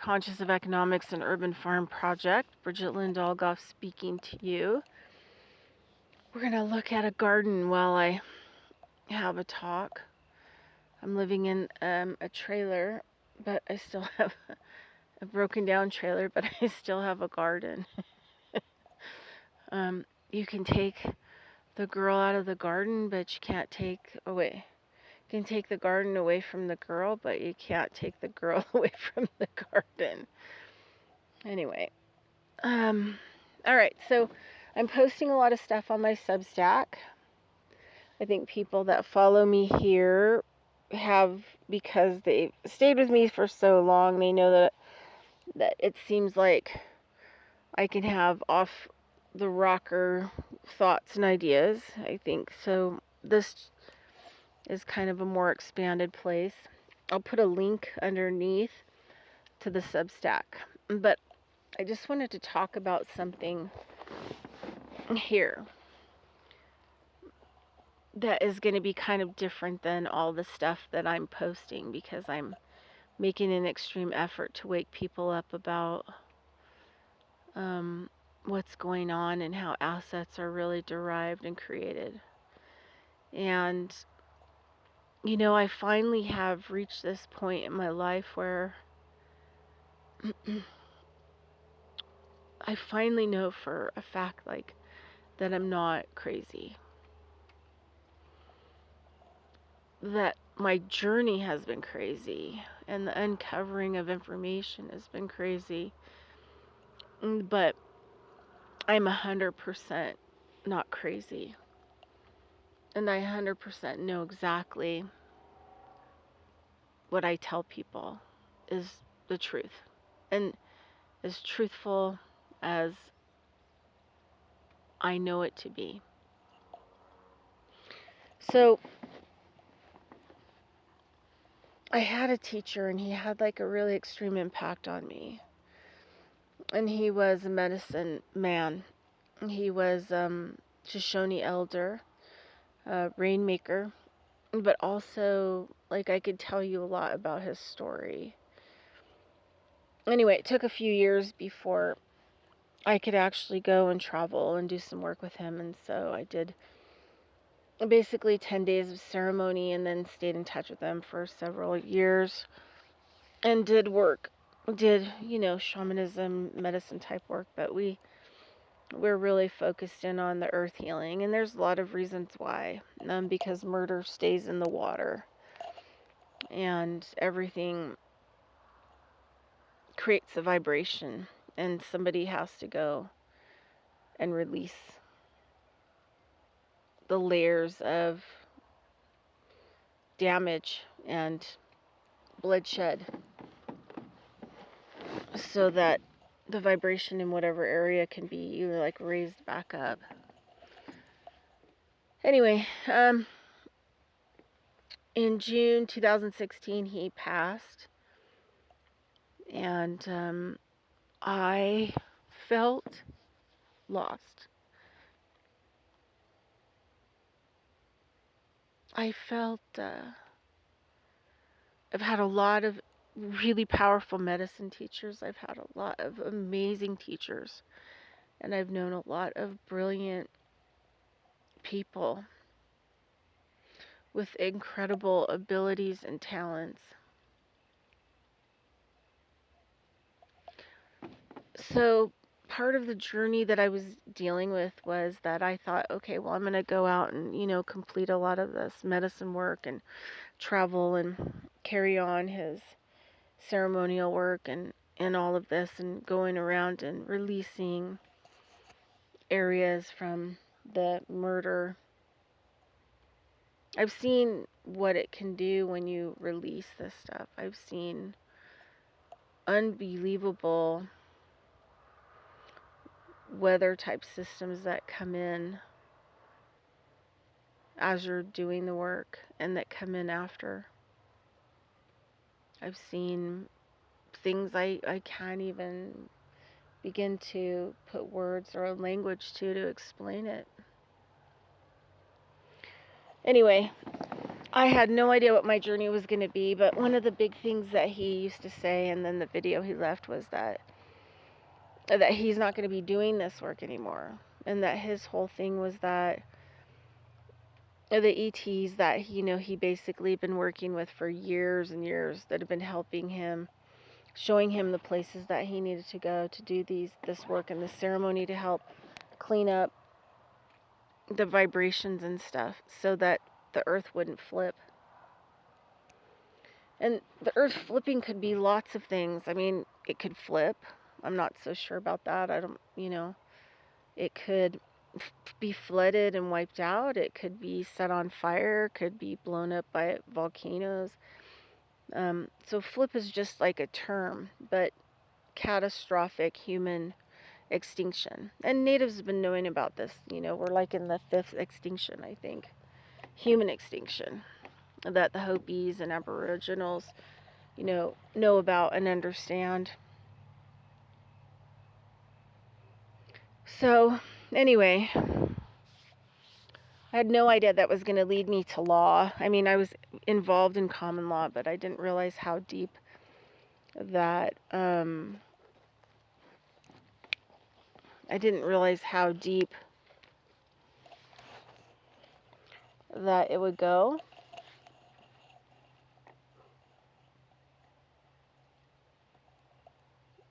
Conscious of Economics and Urban Farm Project. Bridget Lynn Dolgoff speaking to you. We're going to look at a garden while I have a talk. I'm living in a trailer, but I still have a broken down trailer, but I still have a garden. You can take the girl out of the garden, but you can't take away. You can take the garden away from the girl, but you can't take the girl away from the garden. Anyway, all right, so I'm posting a lot of stuff on my Substack. I think people that follow me here have, because they've stayed with me for so long, they know that it seems like I can have off the rocker thoughts and ideas. I think so. This is kind of a more expanded place. I'll put a link underneath to the Substack. But I just wanted to talk about something here that is going to be kind of different than all the stuff that I'm posting, because I'm making an extreme effort to wake people up about what's going on and how assets are really derived and created. And, you know, I finally have reached this point in my life where I finally know for a fact, like, that I'm not crazy. That my journey has been crazy, and the uncovering of information has been crazy. But I'm 100% not crazy. And I 100% know exactly what I tell people is the truth. And as truthful as I know it to be. So I had a teacher, and he had like a really extreme impact on me. And he was a medicine man. He was Shoshone elder, rainmaker, but also, like, I could tell you a lot about his story. Anyway, it took a few years before I could actually go and travel and do some work with him, and so I did basically 10 days of ceremony and then stayed in touch with him for several years and did work. Did, you know, shamanism, medicine type work, but we're really focused in on the earth healing, and there's a lot of reasons why. Because murder stays in the water, and everything creates a vibration, and somebody has to go and release the layers of damage and bloodshed so that the vibration in whatever area can be like raised back up. Anyway, in June 2016 he passed, and I felt lost. I felt I've had a lot of really powerful medicine teachers. I've had a lot of amazing teachers, and I've known a lot of brilliant people with incredible abilities and talents. So part of the journey that I was dealing with was that I thought, okay, well, I'm going to go out and, you know, complete a lot of this medicine work and travel and carry on his ceremonial work and all of this, and going around and releasing areas from the murder. I've seen what it can do when you release this stuff. I've seen unbelievable weather type systems that come in as you're doing the work and that come in after. I've seen things I can't even begin to put words or language to explain it. Anyway, I had no idea what my journey was going to be, but one of the big things that he used to say, and then the video he left, was that he's not going to be doing this work anymore, and that his whole thing was that the ETs that he basically been working with for years and years, that have been helping him, showing him the places that he needed to go to do this work and this ceremony to help clean up the vibrations and stuff so that the earth wouldn't flip. And the earth flipping could be lots of things. I mean, it could flip. I'm not so sure about that. I don't, it could be flooded and wiped out. It could be set on fire. It could be blown up by volcanoes. So flip is just like a term, but catastrophic human extinction. And natives have been knowing about this. We're like in the 5th extinction, I think. Human extinction that the Hopis and Aboriginals, know about and understand. So, anyway, I had no idea that was going to lead me to law. I mean, I was involved in common law, but I didn't realize how deep that, it would go.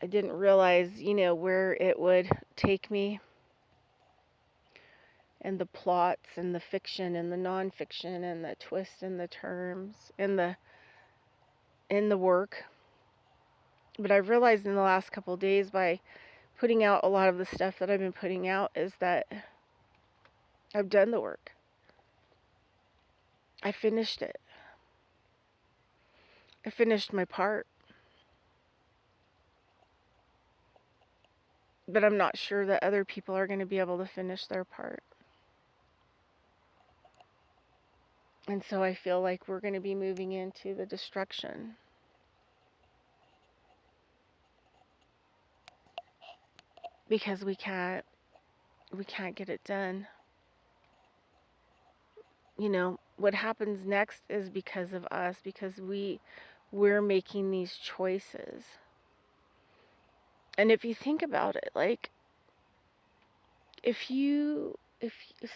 I didn't realize, where it would take me, and the plots and the fiction and the nonfiction and the twists and the terms and the work. But I've realized in the last couple of days, by putting out a lot of the stuff that I've been putting out, is that I've done the work. I finished it. I finished my part. But I'm not sure that other people are going to be able to finish their part. And so I feel like we're going to be moving into the destruction. Because we can't get it done. What happens next is because of us, because we're making these choices. And if you think about it, like, if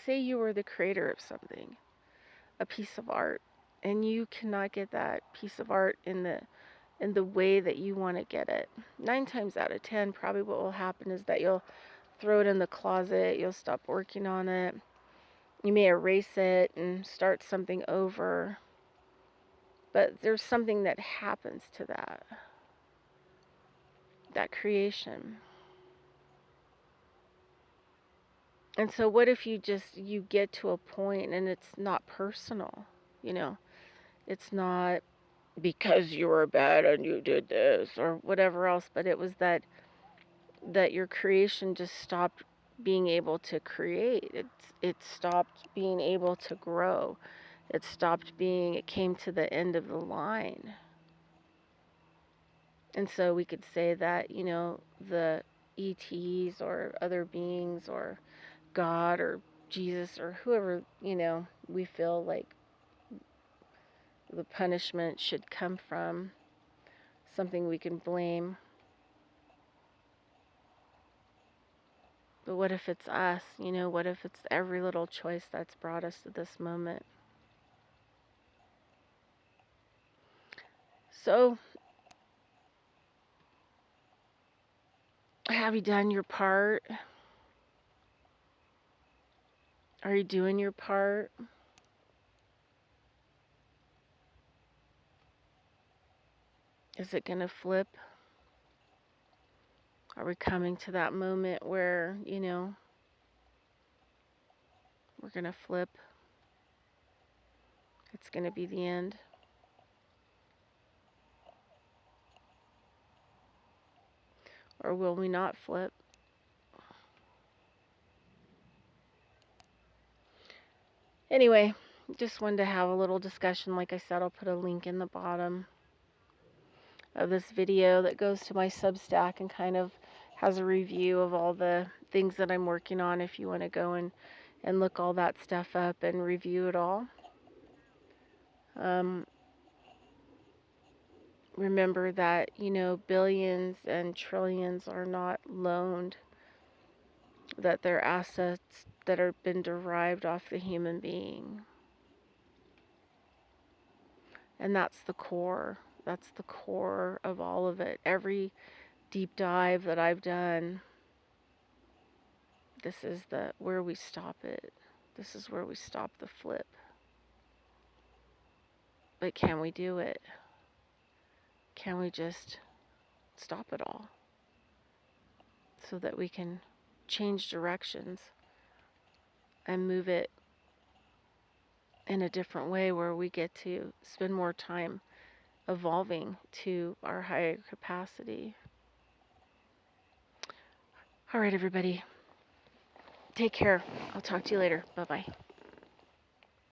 say you were the creator of something, a piece of art, and you cannot get that piece of art in the way that you want to get it, 9 times out of 10, probably what will happen is that you'll throw it in the closet, you'll stop working on it, you may erase it and start something over. But there's something that happens to that creation. And so what if you get to a point and it's not personal, It's not because you were bad and you did this or whatever else, but it was that your creation just stopped being able to create. It stopped being able to grow. It came to the end of the line. And so we could say that, the ETs or other beings or God or Jesus or whoever, we feel like the punishment should come from, something we can blame. But what if it's us? What if it's every little choice that's brought us to this moment? So, have you done your part? Are you doing your part? Is it going to flip? Are we coming to that moment where, we're going to flip? It's going to be the end. Or will we not flip? Anyway, just wanted to have a little discussion. Like I said, I'll put a link in the bottom of this video that goes to my Substack and kind of has a review of all the things that I'm working on if you want to go and look all that stuff up and review it all. Um, remember that, billions and trillions are not loaned, that they're assets that have been derived off the human being. And that's the core. That's the core of all of it. Every deep dive that I've done, this is the where we stop it. This is where we stop the flip. But can we do it? Can we just stop it all so that we can change directions and move it in a different way where we get to spend more time evolving to our higher capacity? All right, everybody. Take care. I'll talk to you later. Bye-bye.